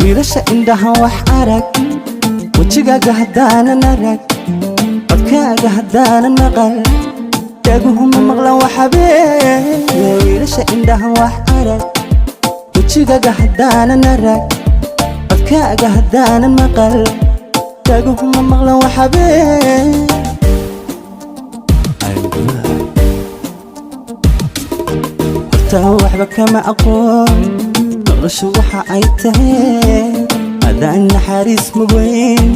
wiilasha indhaha wax arag wajigaaga haddaanan arag codkaaga haddaanan maqal dhaguhuma maqlan waxabee wiilasha indhaha wax arag wajigaaga haddaanan arag codkaaga haddaanan maqal dhaguhuma maqlan waxabee waxba kama aqoon noloshu waxa ay tahay adaan naxariis muweyn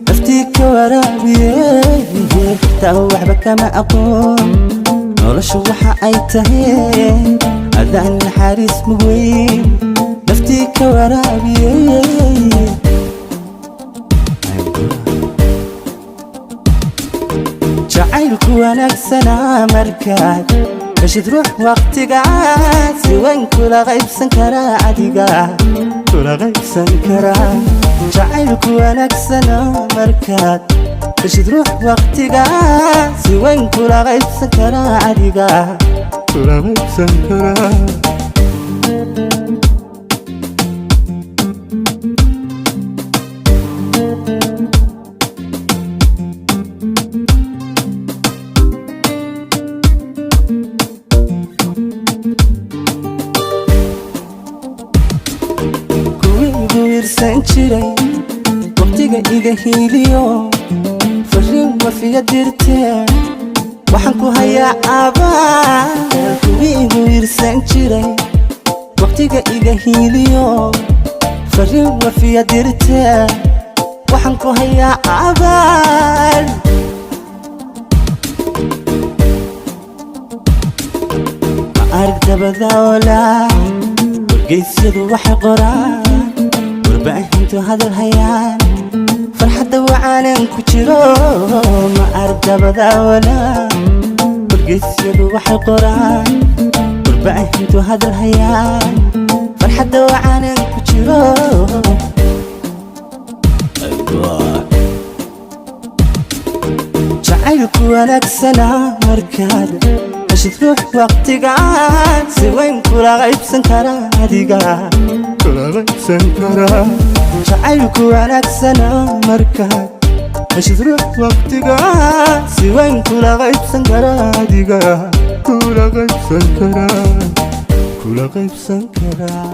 naftii ka waraabiyey waxba kama aqoon noloshu waxa ay tahay adaan naxariis muweyn naftii ka waraabiyey jacaylku wanaagsanaa markaad heshid ruux waqtigaas si weyn kula qaybsan karaa adiga kula qaybsan karaa jacaylku wanaagsana markaad heshid ruux waqtigaas si weyn kula qaybsan karaa adiga kula qaybsan karaa jiray waqtiga iga hiiliyo fariin wafiya dirtee waxaan ku hayaa abaal kuwii igu wiirsan jiray waqtiga iga hiiliyo fariin wafiya dirtee waxaan ku hayaa abaal ma arag dabada walaa wargeysyadu waxay qoraan warbaahintu hadal hayaan farxadda wacaanan ku jiro ma arag dabada walaa wargeysyadu waxay qoraan warbaahintu hadal hayaan farxadda wacaanan ku jiro jacaylku wanaagsanaa markaad heshid ruux waqtigaan si weyn kula qaybsan karaa adiga kula qaybsan karaa jacaylku wanaagsana markaad heshid ruux waqtigaan si weyn kula qaybsan karaa adiga kula qaybsan karaa kula qaybsan karaa